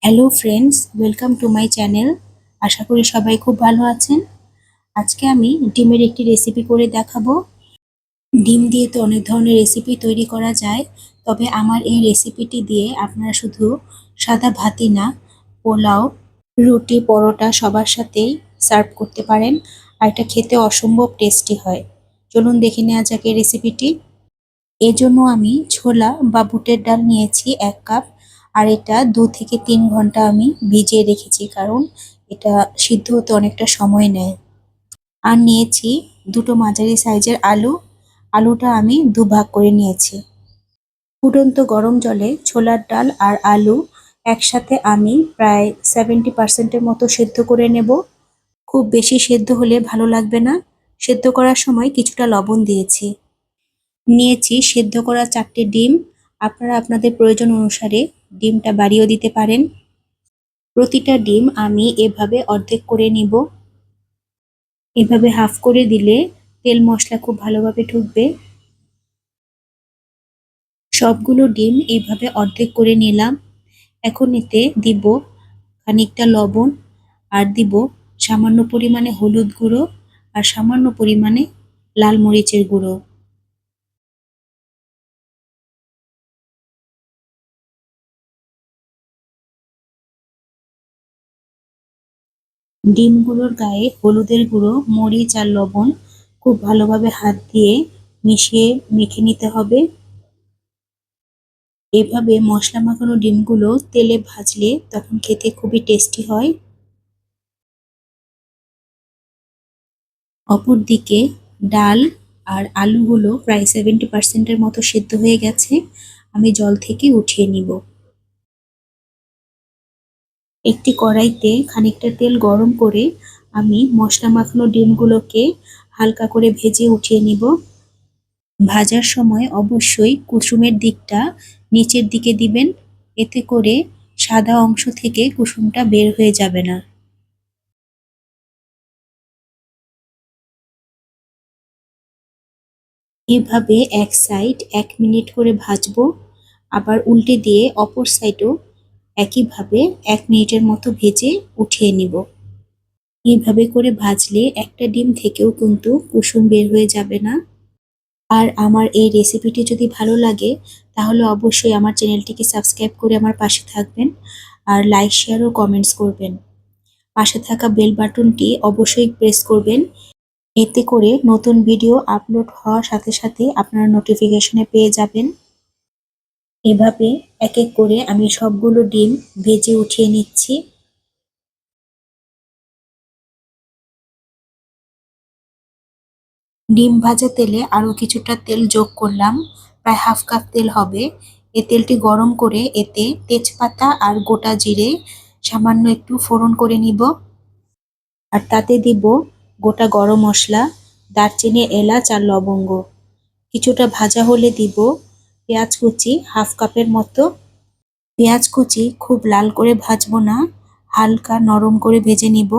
Hello friends, welcome to my channel. আশা করি সবাই খুব ভালো আছেন। আজকে আমি ডিমের একটি রেসিপি করে দেখাবো। ডিম দিয়ে তো অনেক ধরনের রেসিপি তৈরি করা যায়, তবে আমার এই রেসিপিটি দিয়ে আপনারা শুধু সাদা ভাতই না, পোলাও, রুটি, পরোটা সবার সাথেই সার্ভ করতে পারেন। আর এটা খেতে অসম্ভব টেস্টি হয়। চলুন দেখে নেওয়া যাক এই রেসিপিটি। এজন্য আমি ছোলা বা বুটের ডাল নিয়েছি ১ কাপ। আর এটা ২ থেকে ৩ ঘন্টা আমি ভিজিয়ে রেখেছি, কারণ এটা সিদ্ধ হতে অনেকটা সময় নেয়। আর নিয়েছি দুটো মাঝারি সাইজের আলু। আলুটা আমি দুভাগ করে নিয়েছি। ফুটন্ত গরম জলে ছোলার ডাল আর আলু একসাথে আমি প্রায় 70% এর মতো সেদ্ধ করে নেব। খুব বেশি সেদ্ধ হলে ভালো লাগবে না। সেদ্ধ করার সময় কিছুটা লবণ দিয়েছি। নিয়েছি সেদ্ধ করা ৪টে ডিম। আপনারা আপনাদের প্রয়োজন অনুসারে ডিমটা বাড়িয়েও দিতে পারেন। প্রতিটা ডিম আমি এভাবে অর্ধেক করে নিব। এভাবে হাফ করে দিলে তেল মশলা খুব ভালোভাবে ঢুকবে। সবগুলো ডিম এইভাবে অর্ধেক করে নিলাম। এখন এতে দিব খানিকটা লবণ, আর দিব সামান্য পরিমাণে হলুদ গুঁড়ো, আর সামান্য পরিমাণে লাল মরিচের গুঁড়ো। ডিমগুলোর গায়ে হলুদের গুঁড়ো, মরিচ আর লবণ খুব ভালোভাবে হাত দিয়ে মিশিয়ে মেখে নিতে হবে। এভাবে মশলা মাখানো ডিমগুলো তেলে ভাজলে তখন খেতে খুবই টেস্টি হয়। অপরদিকে ডাল আর আলুগুলো প্রায় 70% এর মতো সেদ্ধ হয়ে গেছে। আমি জল থেকে উঠিয়ে নিব। একটি কড়াইতে খানিকটা তেল গরম করে আমি মশলা মাখানো ডিমগুলোকে হালকা করে ভেজে উঠিয়ে নিব। ভাজার সময় অবশ্যই কুসুমের দিকটা নিচের দিকে দিবেন, এতে করে সাদা অংশ থেকে কুসুমটা বের হয়ে যাবে না। এভাবে এক সাইড ১ মিনিট করে ভাজবো। আবার উল্টে দিয়ে অপর সাইডও একইভাবে ১ মিনিটের মতো ভেজে উঠিয়ে নিব। এভাবে করে ভাজলে একটা ডিম থেকেও কিন্তু কুসুম বের হয়ে যাবে না। আর আমার এই রেসিপিটি যদি ভালো লাগে, তাহলে অবশ্যই আমার চ্যানেলটিকে সাবস্ক্রাইব করে আমার পাশে থাকবেন। আর লাইক, শেয়ার ও কমেন্টস করবেন। পাশে থাকা বেল বাটনটি অবশ্যই প্রেস করবেন। এতে করে নতুন ভিডিও আপলোড হওয়ার সাথে সাথে আপনারা নোটিফিকেশনে পেয়ে যাবেন। এভাবে এক এক করে আমি সবগুলো ডিম ভেজে উঠিয়ে নিচ্ছি। ডিম ভাজা তেলে আরও কিছুটা তেল যোগ করলাম, প্রায় হাফ কাপ তেল হবে। এই তেলটি গরম করে এতে তেজপাতা আর গোটা জিরে সামান্য একটু ফোড়ন করে নিব। আর তাতে দিব গোটা গরম মশলা, দারচিনি, এলাচ আর লবঙ্গ। কিছুটা ভাজা হলে দিব পেঁয়াজ কুচি হাফ কাপের মতো। পেঁয়াজ কুচি খুব লাল করে ভাজবো না, হালকা নরম করে ভেজে নিব।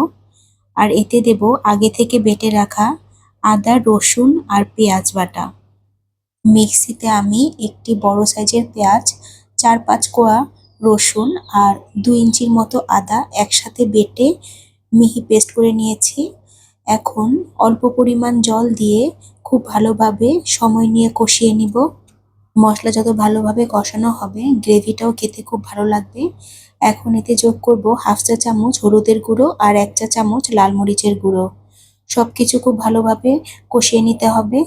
আর এতে দেব আগে থেকে বেটে রাখা আদা, রসুন আর পেঁয়াজ বাটা। মিক্সিতে আমি একটি বড় সাইজের পেঁয়াজ, ৪-৫ কোয়া রসুন আর ২ ইঞ্চির মতো আদা একসাথে বেটে মিহি পেস্ট করে নিয়েছি। এখন অল্প পরিমাণ জল দিয়ে খুব ভালোভাবে সময় নিয়ে কষিয়ে নিব। মশলা যত ভালোভাবে কষানো হবে, গ্রেভিটাও খেতে খুব ভালো লাগবে। এখন এতে যোগ করব হাফ চা চামচ হলুদের গুঁড়ো আর ১ চা চামচ লাল মরিচের গুঁড়ো। সবকিছু খুব ভালোভাবে কষিয়ে নিতে হবে।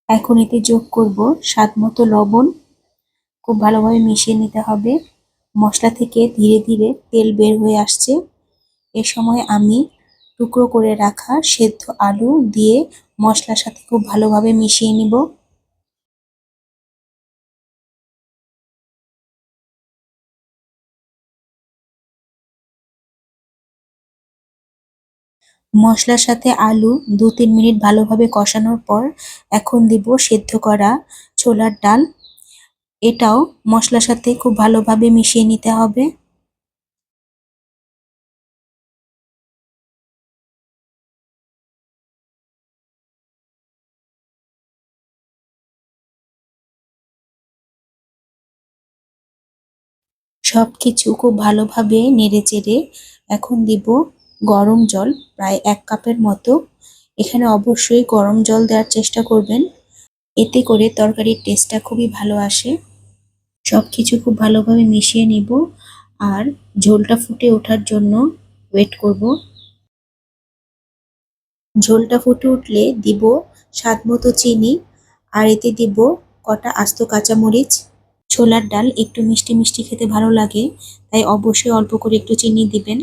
এখন এতে যোগ করব স্বাদ মতো লবণ। খুব ভালোভাবে মিশিয়ে নিতে হবে। মশলা থেকে ধীরে ধীরে তেল বের হয়ে আসছে। এ সময় আমি টুকরো করে রাখা সেদ্ধ আলু দিয়ে মশলার সাথে খুব ভালোভাবে মিশিয়ে নিব। মশলার সাথে আলু ২-৩ মিনিট ভালোভাবে কষানোর পর এখন দিব সেদ্ধ করা ছোলার ডাল। এটাও মশলার সাথে খুব ভালোভাবে মিশিয়ে নিতে হবে। সবকিছু খুব ভালোভাবে নেড়েচেড়ে এখন দিব গরম জল, প্রায় 1 কাপের মতো। এখানে অবশ্যই গরম জল দেওয়ার চেষ্টা করবেন, এতে করে তরকারির টেস্টটা খুবই ভালো আসে। সবকিছু খুব ভালোভাবে মিশিয়ে নিব আর ঝোলটা ফুটে ওঠার জন্য ওয়েট করব। ঝোলটা ফুটে উঠলে দিব স্বাদমতো চিনি আর এতে দিব কটা আস্ত কাঁচামরিচ। ছোলার ডাল একটু মিষ্টি মিষ্টি খেতে ভালো লাগে, তাই অবশ্যই অল্প করে একটু চিনি দিবেন।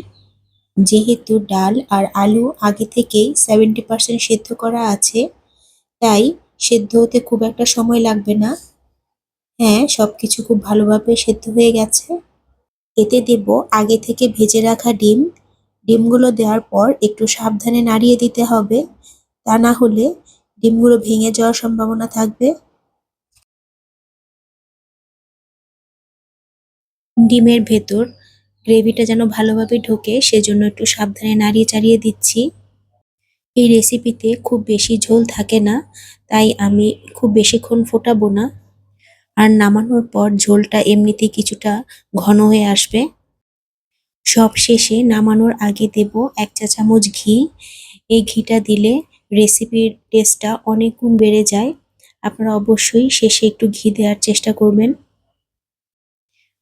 যেহেতু ডাল আর আলু আগে থেকেই 70% সেদ্ধ করা আছে, তাই সেদ্ধ হতে খুব একটা সময় লাগবে না। হ্যাঁ, সবকিছু খুব ভালোভাবে সেদ্ধ হয়ে গেছে। এতে দেব আগে থেকে ভেজে রাখা ডিম। ডিমগুলো দেওয়ার পর একটু সাবধানে নাড়িয়ে দিতে হবে, তা না হলে ডিমগুলো ভেঙে যাওয়ার সম্ভাবনা থাকবে। ডিমের ভেতর গ্রেভিটা যেন ভালোভাবে ঢোকে, সেজন্য একটু সাবধানে নাড়িয়ে চাড়িয়ে দিচ্ছি। এই রেসিপিতে খুব বেশি ঝোল থাকে না, তাই আমি খুব বেশিক্ষণ ফোটাবো না। আর নামানোর পর ঝোলটা এমনিতেই কিছুটা ঘন হয়ে আসবে। সব শেষে নামানোর আগে দেব 1 চা চামচ ঘি। এই ঘিটা দিলে রেসিপির টেস্টটা অনেক গুণ বেড়ে যায়। আপনারা অবশ্যই শেষে একটু ঘি দেওয়ার চেষ্টা করবেন।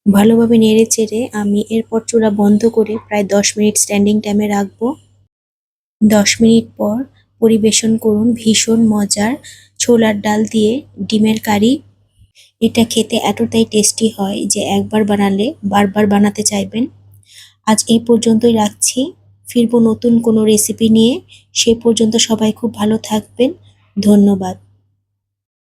ভালোভাবে নেড়েচেড়ে আমি এরপর চুলা বন্ধ করে প্রায় 10 মিনিট স্ট্যান্ডিং টাইমে রাখবো। 10 মিনিট পর পরিবেশন করুন ভীষণ মজার ছোলার ডাল দিয়ে ডিমের কারি। এটা খেতে এতটাই টেস্টি হয় যে একবার বানালে বারবার বানাতে চাইবেন। আজ এই পর্যন্তই রাখছি। ফিরবো নতুন কোনো রেসিপি নিয়ে। সে পর্যন্ত সবাই খুব ভালো থাকবেন। ধন্যবাদ।